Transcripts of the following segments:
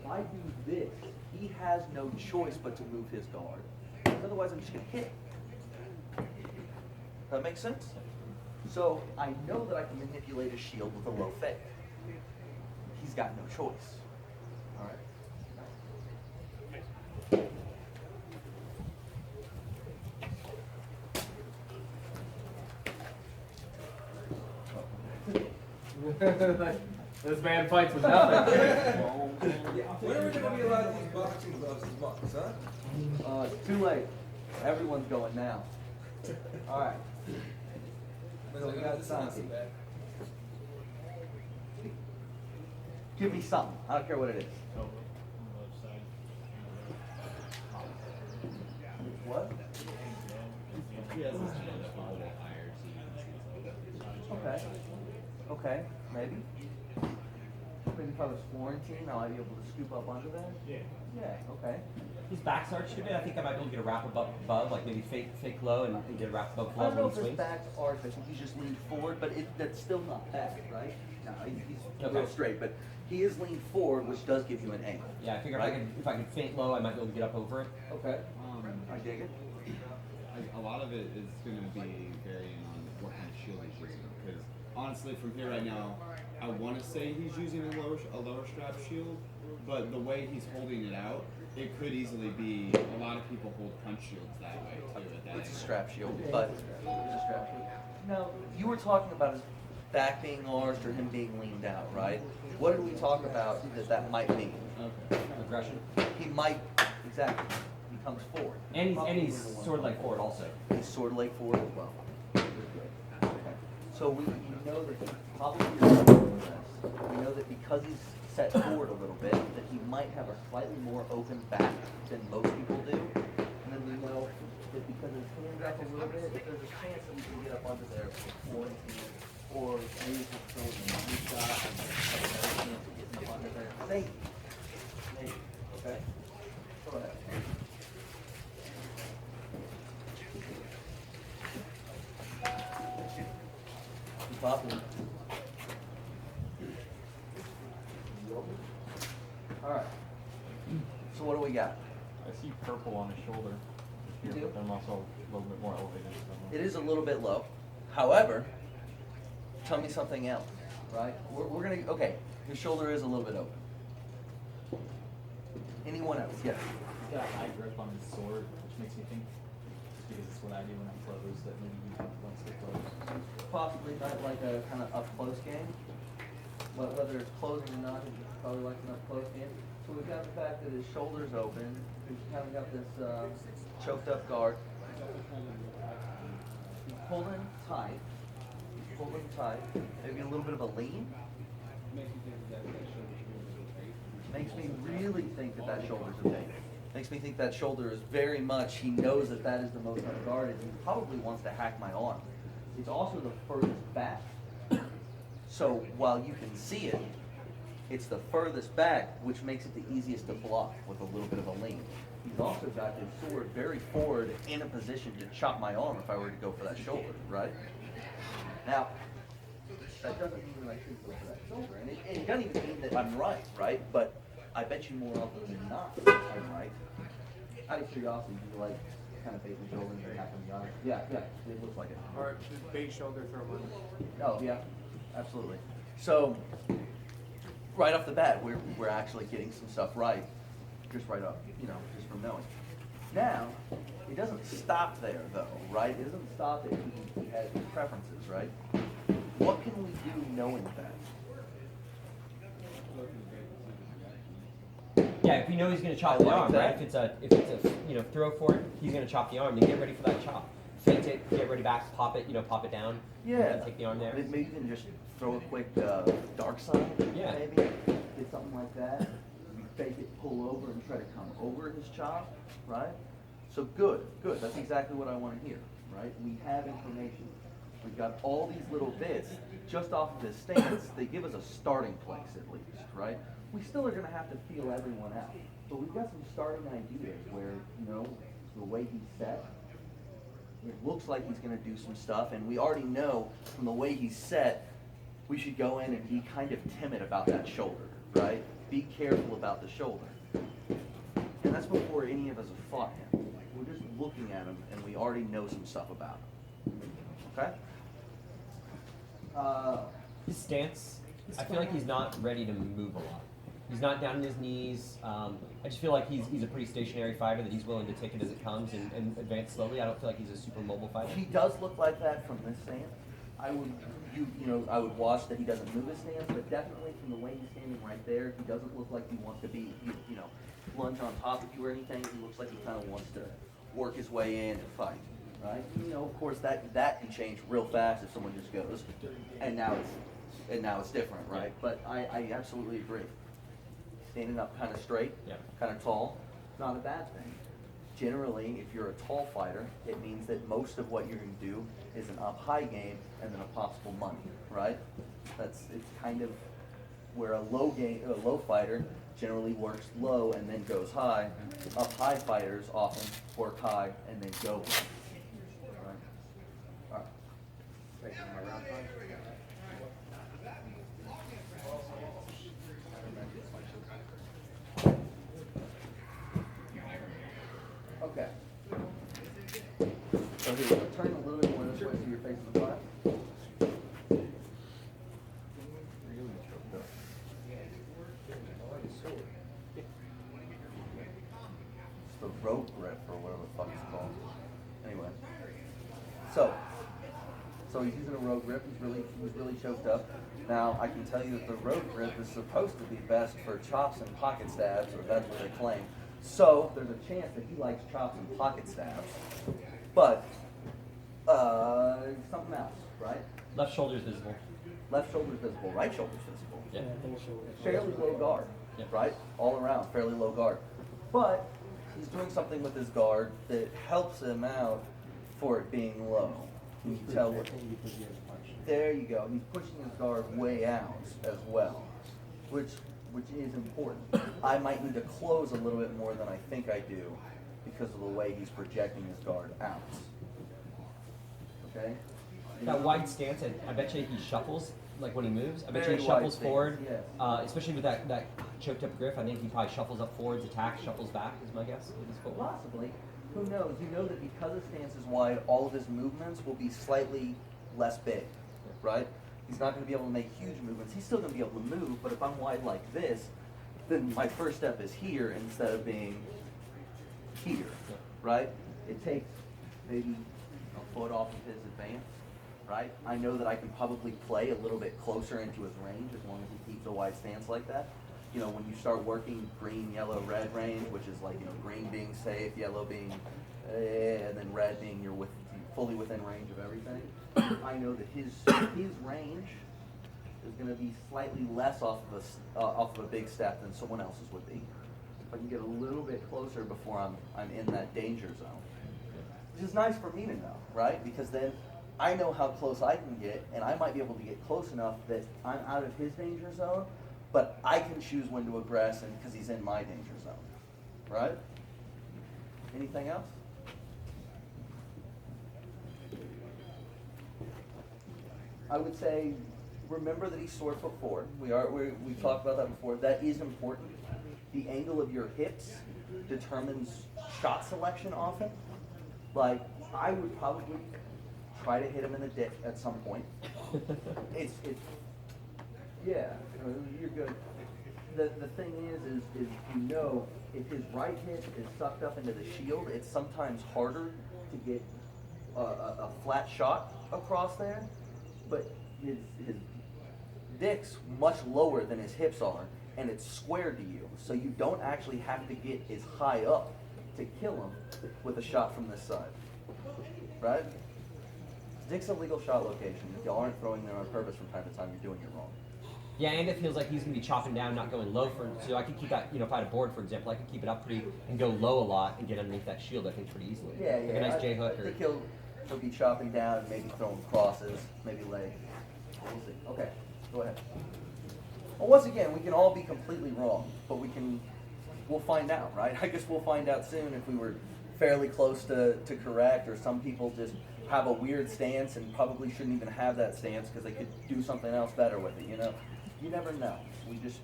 if I do this, he has no choice but to move his guard. Otherwise, I'm just going to hit. That makes sense? So I know that I can manipulate his shield with a low fake. He's got no choice. All right. This man fights with nothing. When are we going to be allowed to use boxing gloves as monks, huh? It's too late. Everyone's going now. All right. So we got something. Give me something. I don't care what it is. What? Okay. Okay. Maybe. Maybe if I was Florentine, I might be able to scoop up under there. Yeah. Yeah. Okay. His back's arched a bit. I think I might be able to get a wrap above, like maybe fake low and get a wrap above I glove don't know when if he his swings. back's arched. I think he's just leaned forward, but that's still not bad, right? No, he's Okay. real straight, but he is leaned forward, which does give you an angle. Yeah, I figure right? if I can feint low, I might be able to get up over it. Okay. I dig it. A lot of it is going to be varying on what kind of shield he's using. Because honestly, from here right now, I want to say he's using a lower strap shield, but the way he's holding it out, it could easily be a lot of people hold punch shields that way too. At that It's a angle. strap shield, but it's a strap shield. Now, you were talking about his back being arched or him being leaned out, right? What did we talk about that might mean? Okay. Aggression. He might, exactly, he comes forward. And he's sword leg forward also. He's sword leg forward as well. Okay. So we know that he probably is doing this. We know that because he's set forward a little bit, that he might have a slightly more open back than most people do. And then we know that because his hands up a little bit, if there's a chance that we can get up under there before or maybe just throw a money shot and have a better chance of getting up under there. Maybe. Maybe. Okay? Go ahead. Keep popping. All right. So what do we got? I see purple on his shoulder. You do? But I'm also a little bit more elevated. It is a little bit low. However, tell me something else, right? We're gonna, okay, his shoulder is a little bit open. Anyone else? Yes. He's got a high grip on his sword, which makes me think, just because it's what I do when I'm closed, that maybe he wants to close. Possibly not like a kind of up close game. Whether it's closing or not, it's probably like an up close game. So we've got the fact that his shoulder's open. We've kind of got this choked up guard. He's pulling tight. He's pulling tight. Maybe a little bit of a lean. Makes me really think that that shoulder's okay. Makes me think that shoulder is very much, he knows that that is the most unguarded. He probably wants to hack my arm. It's also the furthest back. So while you can see it, it's the furthest back, which makes it the easiest to block with a little bit of a lean. He's also got his sword very forward in a position to chop my arm if I were to go for that shoulder, right? Now, that doesn't mean that I should go for that shoulder. And it doesn't even mean that I'm right? But I bet you more often than not I'm right. Out of curiosity, do you like kind of bait the shoulder and hack the arm? Yeah, it looks like it. Or just bait shoulder throw money. Oh, yeah, absolutely. So, right off the bat, we're actually getting some stuff right, just right up, just from knowing. Now, it doesn't stop there, though, right? It doesn't stop there. He has his preferences, right? What can we do knowing that? Yeah, if you know he's going to chop I the like arm, that. right? If it's a throw for it, he's going to chop the arm. Then get ready for that chop. Feint it, get ready back, pop it, pop it down. Yeah. Take the arm there. Maybe you can just throw a quick dark side, Yeah. maybe. Get something like that. Fake it, pull over, and try to come over his chop, right? So good. That's exactly what I want to hear, right? We have information. We've got all these little bits just off of his stance. They give us a starting place at least, right? We still are going to have to feel everyone out, but we've got some starting ideas where, the way he's set, it looks like he's going to do some stuff, and we already know from the way he's set, we should go in and be kind of timid about that shoulder, right? be careful about the shoulder. And that's before any of us have fought him. We're just looking at him, and we already know some stuff about him. Okay? His stance, I feel like he's not ready to move a lot. He's not down on his knees. I just feel like he's a pretty stationary fighter, that he's willing to take it as it comes and advance slowly. I don't feel like he's a super mobile fighter. He does look like that from this stance. I would watch that he doesn't move his stance, but definitely from the way he's standing right there, he doesn't look like he wants to be, lunge on top of you or anything. He looks like he kind of wants to work his way in and fight, right? Of course that can change real fast if someone just goes, and now it's different, right? But I absolutely agree. Standing up kind of straight, kind of tall, not a bad thing. Generally, if you're a tall fighter, it means that most of what you're going to do is an up high game and then a possible money, right? It's kind of where a low fighter generally works low and then goes high. Up high fighters often work high and then go low. All right. Taking my round time. Okay. So here, we'll turn a little bit more this way so you're facing the front. It's the rope grip or whatever the fuck it's called. Anyway. So he's using a rope grip. He's really choked up. Now I can tell you that the rope grip is supposed to be best for chops and pocket stabs, or that's what they claim. So there's a chance that he likes chops and pocket stabs, but something else, right? Left shoulder's visible. Left shoulder's visible, right shoulder's visible. Yeah. Fairly low guard, right? All around, fairly low guard. But he's doing something with his guard that helps him out for it being low. You can tell what. There you go. He's pushing his guard way out as well, which is important. I might need to close a little bit more than I think I do because of the way he's projecting his guard out. Okay? That wide stance, I bet you he shuffles, like when he moves. I bet you Very he wide shuffles stance, forward, yes. especially with that choked up grip. I think he probably shuffles up forwards, attacks, shuffles back, is my guess with his footwork. Possibly. Who knows? You know that because his stance is wide, all of his movements will be slightly less big, right? He's not going to be able to make huge movements. He's still going to be able to move, but if I'm wide like this, then my first step is here instead of being here, right? It takes maybe a foot off of his advance, right? I know that I can probably play a little bit closer into his range as long as he keeps a wide stance like that. When you start working green, yellow, red range, which is like, green being safe, yellow being, and then red being you're fully within range of everything. I know that his range is going to be slightly less off of a big step than someone else's would be. If I can get a little bit closer before I'm in that danger zone, which is nice for me to know, right? Because then I know how close I can get, and I might be able to get close enough that I'm out of his danger zone, but I can choose when to aggress, and because he's in my danger zone, right? Anything else? I would say, remember that he's sword foot forward. We talked about that before. That is important. The angle of your hips determines shot selection often. Like, I would probably try to hit him in the dick at some point. Yeah, you're good. The thing is if his right hip is sucked up into the shield, it's sometimes harder to get a flat shot across there. But his dick's much lower than his hips are, and it's squared to you, so you don't actually have to get as high up to kill him with a shot from this side, right? Dick's a legal shot location. If y'all aren't throwing there on purpose from time to time, you're doing it wrong. Yeah, and it feels like he's going to be chopping down, not going low so I could keep that, if I had a board, for example, I could keep it up pretty and go low a lot and get underneath that shield, I think, pretty easily. Yeah. Like a nice J hook. I think he'll be chopping down, maybe throwing crosses, maybe leg. We'll see. Okay, go ahead. Well, once again, we can all be completely wrong, but we'll find out, right? I guess we'll find out soon if we were fairly close to correct, or some people just have a weird stance and probably shouldn't even have that stance because they could do something else better with it, You never know. We just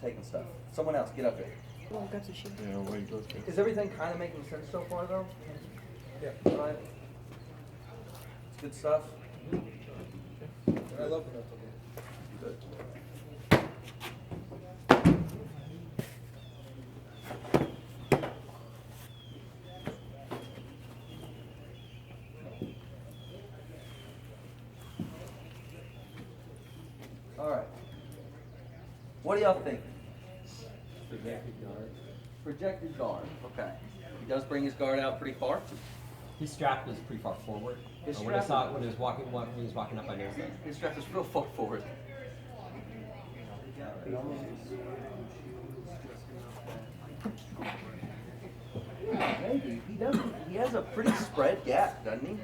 taking stuff. Someone else, get up there. Oh, got the shield. Yeah, wait, let's go. Is everything kind of making sense so far, though? Yeah. Right? It's good stuff. I love the mental game. Good. All right. What do y'all think? Projected guard. Okay. He does bring his guard out pretty far. His strap is pretty far forward. His When I strap saw is- it when he was walking up, I noticed that. His strap is real far forward. Maybe. He doesn't. He has a pretty spread gap, doesn't he?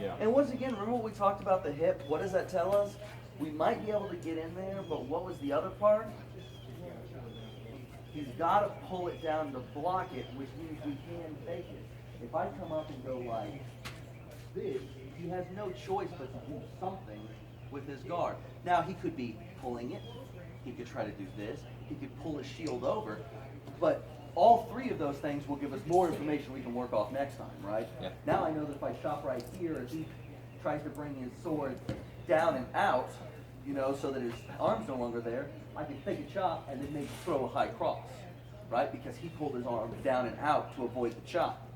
Yeah. And once again, remember what we talked about the hip? What does that tell us? We might be able to get in there, but what was the other part? He's got to pull it down to block it, which means we can fake it. If I come up and go like this, he has no choice but to do something with his guard. Now, he could be pulling it. He could try to do this. He could pull his shield over. But all three of those things will give us more information we can work off next time, right? Yeah. Now I know that if I shop right here, if he tries to bring his sword down and out, you know, so that his arm's no longer there, I can fake a chop and then maybe throw a high cross, right? Because he pulled his arm down and out to avoid the chop,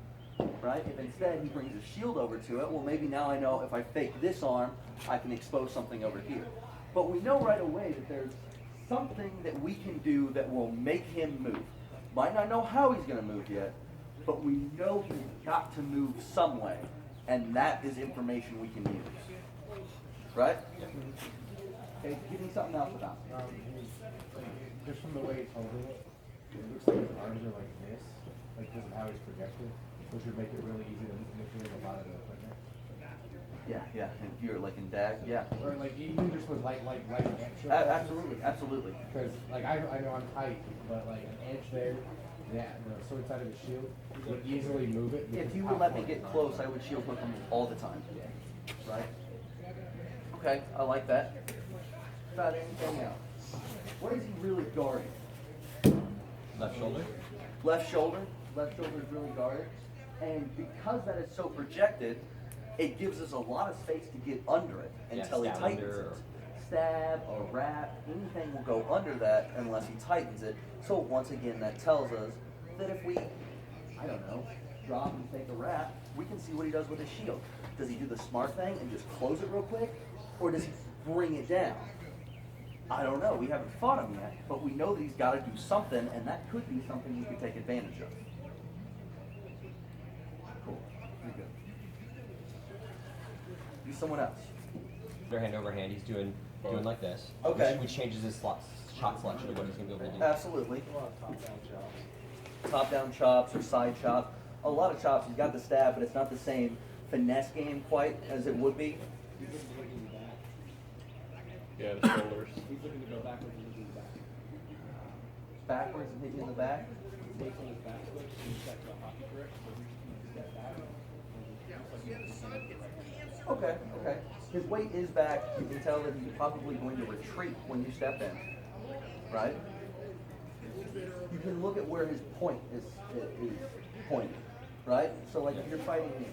right? If instead he brings his shield over to it, well, maybe now I know if I fake this arm, I can expose something over here. But we know right away that there's something that we can do that will make him move. Might not know how he's going to move yet, but we know he's got to move some way, and that is information we can use. Right? Okay, give me something else about it. Just from the way it's holding it, it looks like his arms are like this, like because of how he's projected, which would make it really easy to manipulate a lot of the equipment. Yeah, yeah. And if you're like in DAG, yeah. Or like even just with like extra. Absolutely, absolutely. Because like I know I'm tight, but like an edge there, yeah, the sword side of the shield would easily move it. If because you how would let me far- get close, I would shield hook him all the time. Right? Okay, I like that. About anything else? What is he really guarding? Left shoulder. Left shoulder. Left shoulder is really guarded. And because that is so projected, it gives us a lot of space to get under it Yeah, until he stab tightens under it. or- Stab or wrap, anything will go under that unless he tightens it. So once again, that tells us that if we, I don't know, drop and take a wrap, we can see what he does with his shield. Does he do the smart thing and just close it real quick? Or does he bring it down? I don't know. We haven't fought him yet, but we know that he's got to do something, and that could be something we could take advantage of. Cool. Pretty good. Do someone else. Underhand, overhand. He's doing like this. Okay. Which changes his shot selection of what he's gonna be able to do. Absolutely. Top-down chops or side chops. A lot of chops, he's got the stab, but it's not the same finesse game quite as it would be. Yeah, the shoulders. He's looking to go backwards and looking back. Backwards and hit you in the back. Weight on his back foot, he's got the hockey grip, so he's step back. Okay, okay. His weight is back. You can tell that he's probably going to retreat when you step in, right? You can look at where his point is pointed, right? So like if you're fighting me,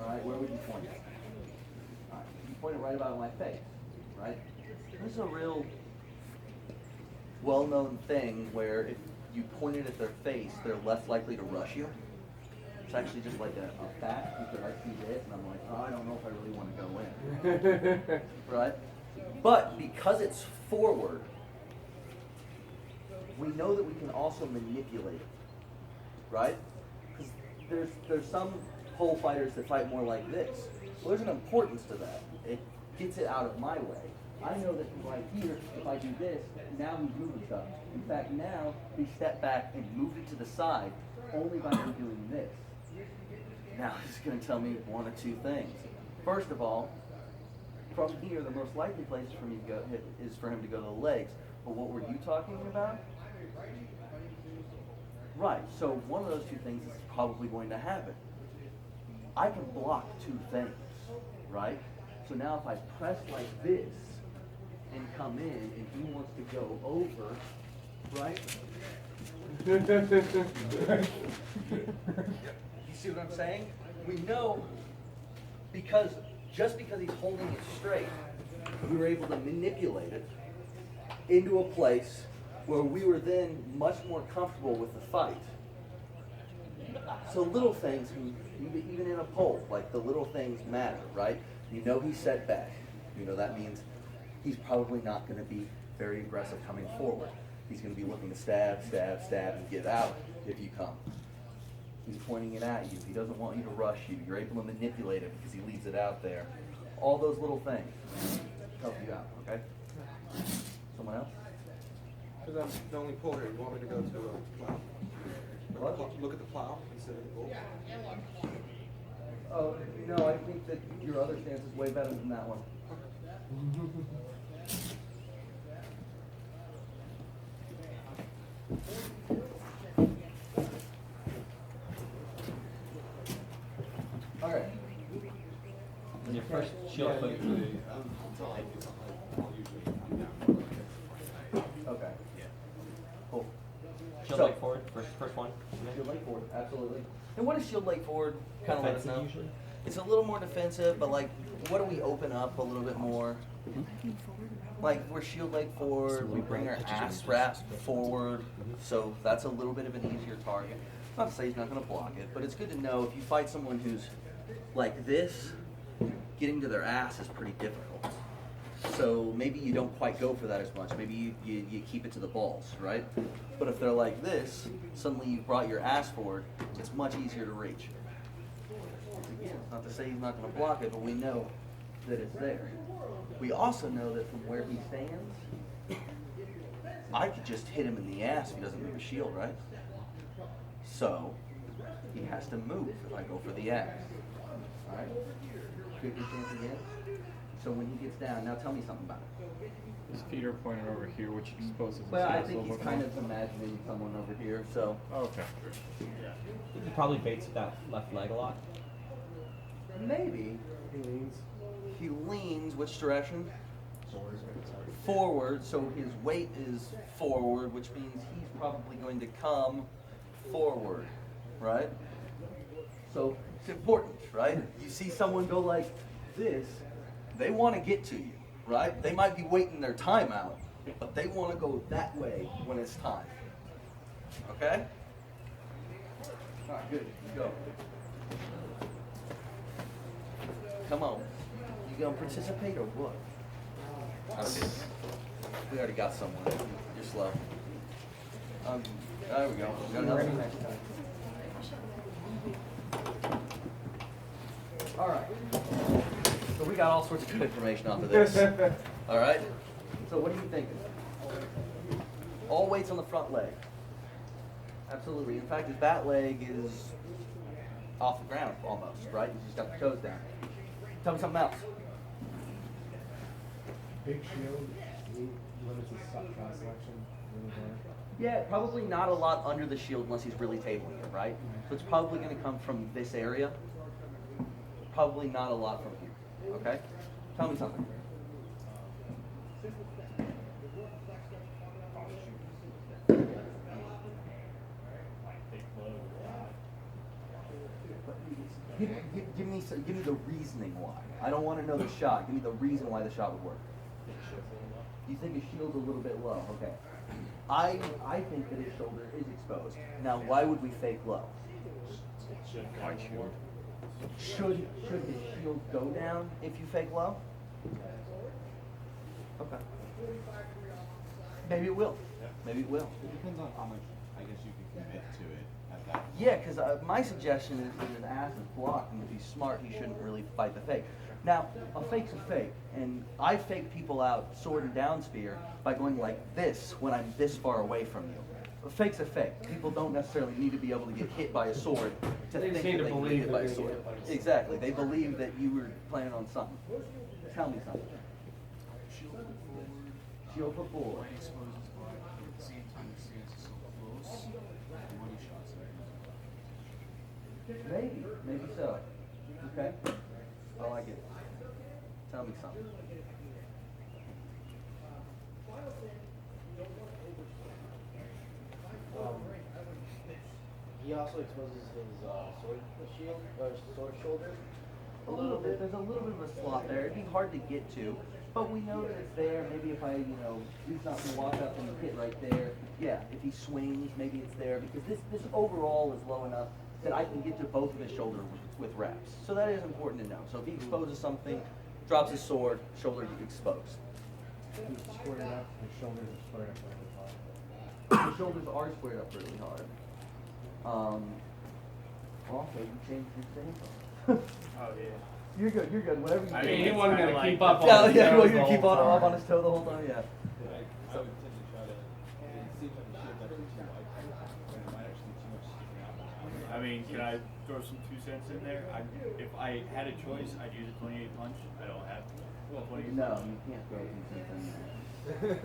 all right, where would you point it? All right, you point it right about my face, right? This is a real well-known thing where if you point it at their face, they're less likely to rush you. It's actually just like a fact because I see this and I'm like, oh, I don't know if I really want to go in. Right? But because it's forward, we know that we can also manipulate it. Right? Because there's some pole fighters that fight more like this. Well, there's an importance to that. It gets it out of my way. I know that right here, if I do this, now he's moving stuff. In fact, now he stepped back and moved it to the side only by me doing this. Now he's going to tell me one of two things. First of all, from here, the most likely place for me to go is for him to go to the legs. But what were you talking about? Right. So one of those two things is probably going to happen. I can block two things, right? So now if I press like this and come in, and he wants to go over, right? You see what I'm saying? We know because just because he's holding it straight, we were able to manipulate it into a place where we were then much more comfortable with the fight. So little things, even in a pole, like the little things matter, right? You know he's set back. You know that means he's probably not going to be very aggressive coming forward. He's going to be looking to stab, stab, stab, and get out if you come. He's pointing it at you. He doesn't want you to rush you. You're able to manipulate it because he leaves it out there. All those little things help you out, okay? Someone else? Because I'm the only pole here. You want me to go to a plow? What? Look at the plow instead of the pole? Oh, no, I think that your other stance is way better than that one. Okay. And your first shield foot. Okay. Cool. Shield So- leg forward, first one. Shield leg forward, absolutely. And what is shield leg forward? Kind of let us Defensive know. usually? It's a little more defensive, but like, what do we open up a little bit more? Like, we're shield leg forward, we bring our ass wrap forward, so that's a little bit of an easier target. Not to say he's not going to block it, but it's good to know if you fight someone who's like this, getting to their ass is pretty difficult. So maybe you don't quite go for that as much. Maybe you keep it to the balls, right? But if they're like this, suddenly you've brought your ass forward, it's much easier to reach. Again, it's not to say he's not going to block it, but we know that it's there. We also know that from where he stands, I could just hit him in the ass if he doesn't move a shield, right? So he has to move if I go for the axe. All right? Good chance again. So when he gets down, now tell me something about it. His feet are pointed over here, which exposes his Well, I heels a think he's little kind more. of imagining someone over here, so. Oh, okay. He probably baits with that left leg a lot. Maybe. He leans. He leans which direction? Forward. Forward, so his weight is forward, which means he's probably going to come forward, right? So it's important, right? You see someone go like this, they want to get to you, right? They might be waiting their time out, but they want to go that way when it's time. Okay? All right, good. You go. Come on. You gonna participate or what? Okay. We already got someone. You're slow. There we go. We got another one. All right. So we got all sorts of good information off of this. All right. So what are you thinking? All weights on the front leg. Absolutely. In fact, his bat leg is off the ground almost, right? He's just got the toes down. Tell me something else. Big shield. He limits his selection really hard. Yeah, probably not a lot under the shield unless he's really tabling it, right? So it's probably going to come from this area. Probably not a lot from here, okay? Tell me something. Give me the reasoning why. I don't want to know the shot. Give me the reason why the shot would work. You think his shield's a little bit low, okay? I think that his shoulder is exposed. Now, why would we fake low? White shield. Should his shield go down if you fake low? Okay. Maybe it will. Maybe it will. It depends on how much, I guess, you can commit to it at that point. Yeah, because my suggestion is that his ass is blocked, and if he's smart, he shouldn't really fight the fake. Now, a fake's a fake, and I fake people out sword and down spear by going like this when I'm this far away from you. A fake's a fake. People don't necessarily need to be able to get hit by a sword to They think just that need to they can get believe hit that by a they sword. get hit by a sword. Exactly. They believe that you were planning on something. Tell me something. Shield foot forward. Maybe so. Okay. I like it. Tell me something. he also exposes his sword shield or sword shoulder. A little bit. There's a little bit of a slot there. It'd be hard to get to, but we know that it's there. Maybe if I, do something, walk up and hit right there. Yeah, if he swings, maybe it's there because this overall is low enough that I can get to both of his shoulders with reps. So that is important to know. So if he exposes something, drops his sword, shoulder exposed. He's squared up, his shoulders are squared up really hard. The shoulders are squared up really hard. Also, you changed your stance. Oh yeah. You're good. Whatever you I do. mean, he wasn't kinda gonna like keep up Yeah, on his yeah, toes well, the you keep whole on up on time. his toe the whole time, yeah. I would tend to try to. It seems like the shield's actually too light. It might actually be too much sticking out. I mean, can I throw some 2 cents in there? If I had a choice, I'd use a 28 punch. I don't have 28. No, you can't throw anything in there.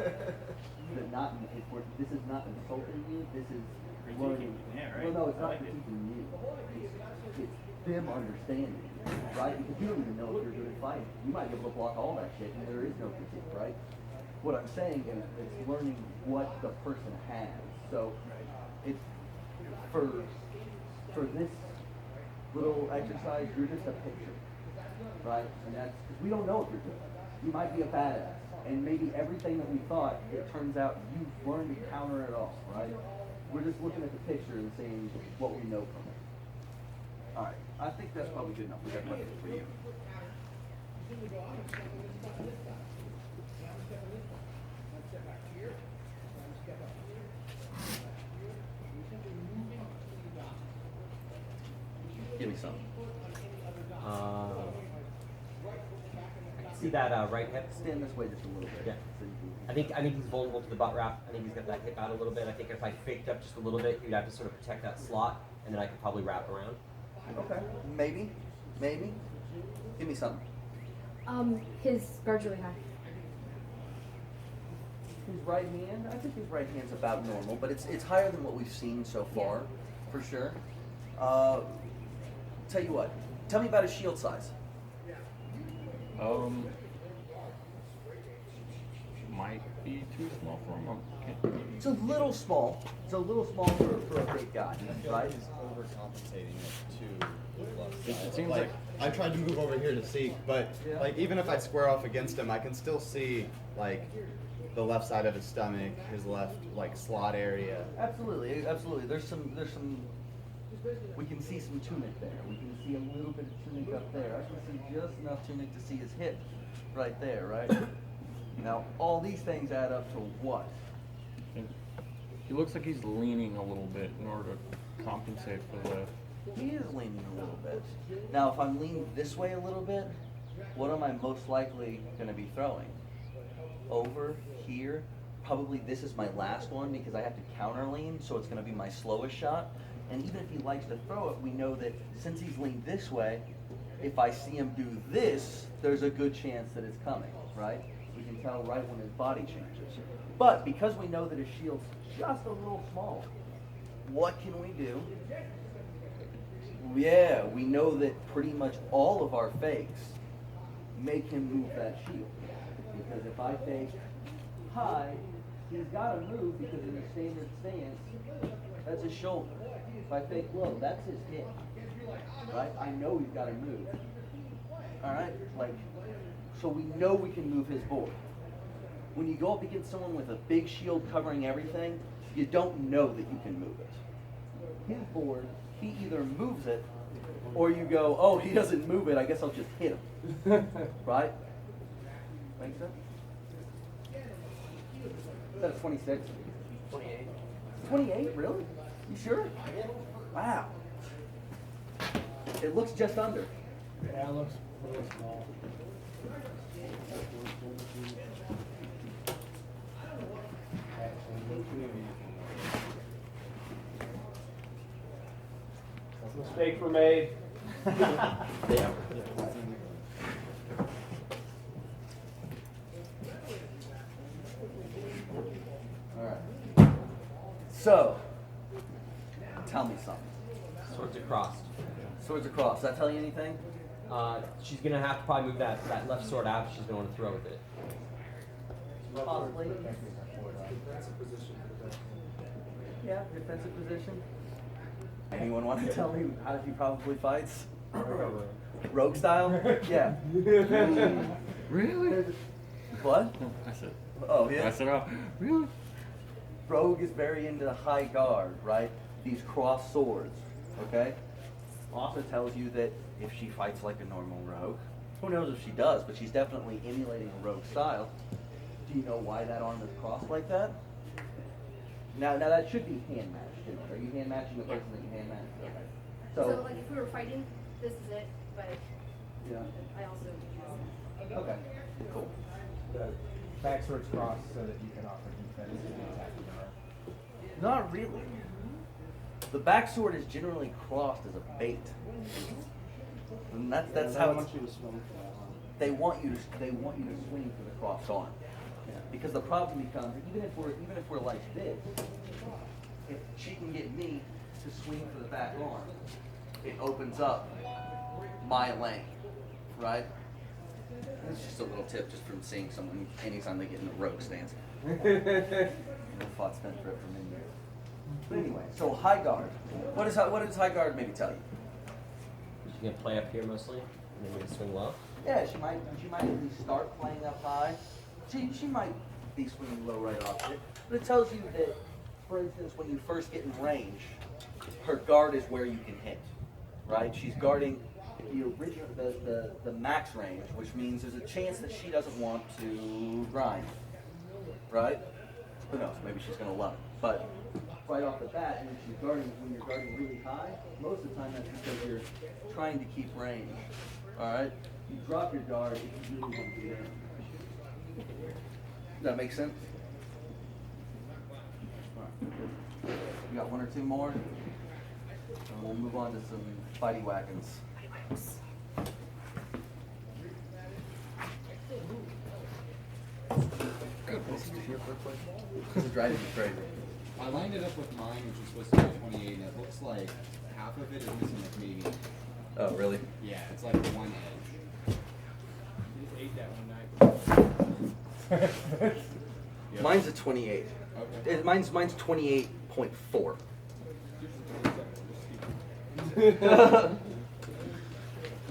But not, this is not insulting you, this is learning. Yeah, right. Well, no, it's I not like it. critiquing you. It's them understanding, right? Because you don't even know if you're good at fighting. You might be able to block all that shit and there is no critique, right? What I'm saying is it's learning what the person has. So it's for this little exercise, you're just a picture, right? And that's because we don't know if you're good. You might be a badass, and maybe everything that we thought, it turns out you've learned to counter it all, right? We're just looking at the picture and seeing what we know from it. All right, I think that's probably good enough. We got questions for you. Give me some. I can see that right hip. Stand this way just a little bit. Yeah. So you can- I think he's vulnerable to the butt wrap. I think he's got that hip out a little bit. I think if I faked up just a little bit, he'd have to sort of protect that slot, and then I could probably wrap around. Okay. Maybe. Give me something. His guard's really high. His right hand, I think his right hand's about normal, but it's higher than what we've seen so far, for sure. Tell you what, tell me about his shield size. Might be too small for him. Okay. It's a little small. It's a little small for a big guy, right? He's overcompensating it to the left side. It seems like like- I tried to move over here to see, but Yeah. like even if I square off against him, I can still see like the left side of his stomach, his left like slot area. Absolutely. There's some. We can see some tunic there. We can see a little bit of tunic up there. I can see just enough tunic to see his hip, right there, right? Now, all these things add up to what? And he looks like he's leaning a little bit in order to compensate for the. He is leaning a little bit. Now, if I'm leaning this way a little bit, what am I most likely going to be throwing? Over here. Probably this is my last one because I have to counter lean, so it's going to be my slowest shot. And even if he likes to throw it, we know that since he's leaned this way, if I see him do this, there's a good chance that it's coming, right? We can tell right when his body changes. But because we know that his shield's just a little small, what can we do? Yeah, we know that pretty much all of our fakes make him move that shield. Because if I fake high, he's got to move because in the standard stance, that's his shoulder. If I fake low, that's his hip. Right? I know he's got to move. Alright? So we know we can move his board. When you go up against someone with a big shield covering everything, you don't know that you can move it. His board, he either moves it, or you go, oh, he doesn't move it, I guess I'll just hit him. Right? Make sense? Is that a 26? 28. 28, really? You sure? Wow. It looks just under. Yeah, it looks really small. Mistakes were made. Alright. So, tell me something. Swords across. Swords across. Does that tell you anything? She's gonna have to probably move that left sword out if she's going to throw with it. Possibly. Yeah, defensive position. Anyone want to tell me how he probably fights? Rogue style? Yeah. Really? What? I said. Oh, yeah? I said, oh, really? Rogue is very into the high guard, right? These cross swords, okay? Also tells you that if she fights like a normal rogue, who knows if she does, but she's definitely emulating a rogue style. Do you know why that arm is crossed like that? Now that should be hand matched, isn't it? Are you hand matching the person that you hand matched? Okay. So like if we were fighting, this is it, but Yeah. I also use that. Okay. Cool. The backsword's crossed so that you can offer defense to the attacking arm. Not really. The backsword is generally crossed as a bait. And that's how it's, you to swing for that one. they want you to swing for the crossed arm. Because the problem becomes even if we're like this, if she can get me to swing for the back arm, it opens up my lane, right? It's just a little tip just from seeing someone anytime they get in a rogue stance. No thought spent for it from in there. But anyway, so high guard. What does high guard maybe tell you? She's gonna play up here mostly, and then we're gonna swing low. Yeah, she might at least start playing up high. She might be swinging low right off it. But it tells you that, for instance, when you first get in range, her guard is where you can hit. Right? She's guarding the original the max range, which means there's a chance that she doesn't want to grind. Right? Who knows? Maybe she's gonna love it. But right off the bat, when you're guarding really high, most of the time that's because you're trying to keep range. Alright? You drop your guard if you really want to get in. Does that make sense? Alright. You got one or two more? And we'll move on to some fighty whackins. This is driving me crazy. I lined it up with mine, which was supposed to be 28, and it looks like half of it is missing like maybe. Oh, really? Yeah, it's like one edge. You just ate that one night. Yep. Mine's a 28. Okay. Mine's 28.4.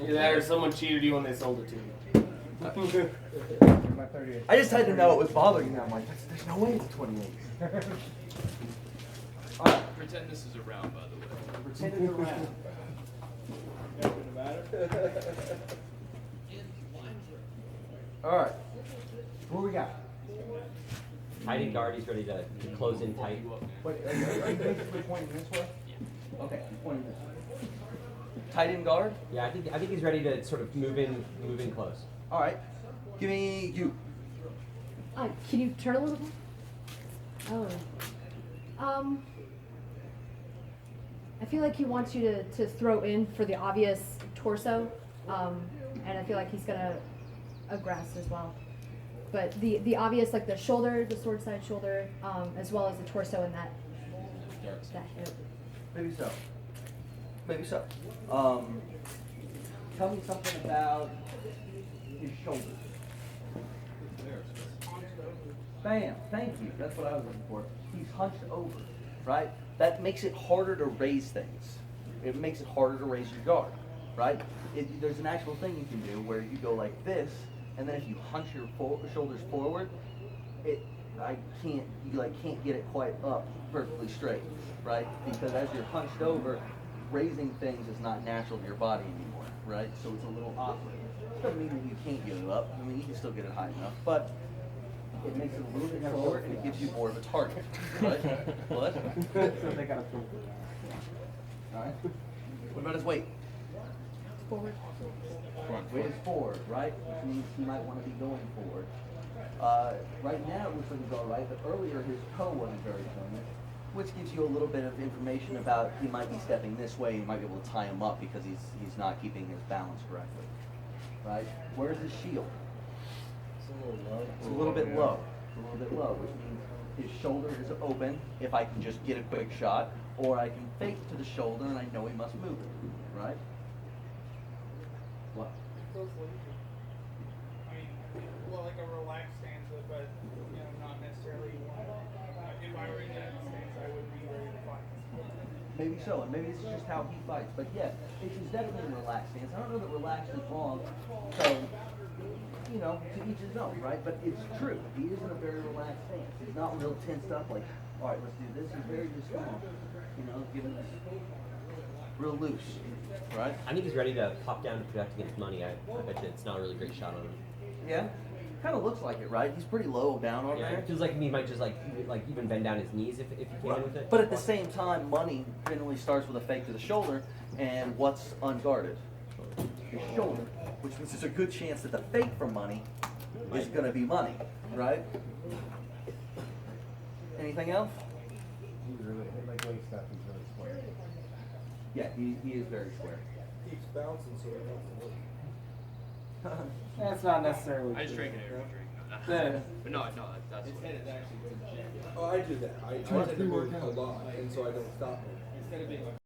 Either that or someone cheated you when they sold it to you. My 38. I just had to know it was bothering me. I'm like, there's no way it's 28. Alright, Pretend this is around, by the way. pretend it's around. Doesn't matter. Alright, what we got? Hiding guard, he's ready to close in tight. Wait, are you basically pointing this way? Okay, I'm pointing this way. Tight end guard? Yeah, I think he's ready to sort of move in close. Alright, give me you. Can you turn a little bit? Oh. I feel like he wants you to throw in for the obvious torso, and I feel like he's gonna aggress as well. But the obvious, like the shoulder, the sword side shoulder, as well as the torso and that hip. Maybe so. Maybe so. Tell me something about his shoulders. Bam, thank you. That's what I was looking for. He's hunched over, right? That makes it harder to raise things. It makes it harder to raise your guard, right? There's an actual thing you can do where you go like this, and then if you hunch your shoulders forward, you can't get it quite up perfectly straight, right? Because as you're hunched over, raising things is not natural to your body anymore, right? So it's a little awkward. Doesn't mean that you can't get it up. I mean, you can still get it high enough, but it makes it a little bit forward and it gives you more of a target, right? What? So they gotta prove it. All right. What about his weight? Forward. Weight is forward, right? Which means he might want to be going forward. Right now it looks like he's all right, but earlier his toe wasn't very firm, which gives you a little bit of information about he might be stepping this way. You might be able to tie him up because he's not keeping his balance correctly, right? Where's his shield? It's a little bit low. It's a little bit low, which means his shoulder is open if I can just get a quick shot, or I can fake to the shoulder and I know he must move it, right? What? Well, like a relaxed stance, but not necessarily one. If I were in that stance, I wouldn't be ready to fight. Maybe so, and maybe this is just how he fights. But yeah, it's definitely a relaxed stance. I don't know that relaxed is wrong. So, you know, to each his own, right? But it's true. He is in a very relaxed stance. He's not real tensed up like, all right, let's do this. He's very just calm. You know, giving us real loose, right? I think he's ready to pop down to protect against money. I bet you it's not a really great shot on him. Yeah, kind of looks like it, right? He's pretty low down on Yeah, there. it feels like he might just like even bend down his knees if he came with it. But at the same time, money generally starts with a fake to the shoulder, and what's unguarded? The shoulder, which means there's a good chance that the fake for money is going to be money, right? Anything else? He's really, like way stuff, he's really square. Yeah, he is very square. Keeps bouncing so he wants to move. That's not necessarily I just true. drink it every drink. Yeah. But no, that's His what head is actually to the gym. Oh, I do that. I tend to move a lot, and so I don't stop moving. Instead of being like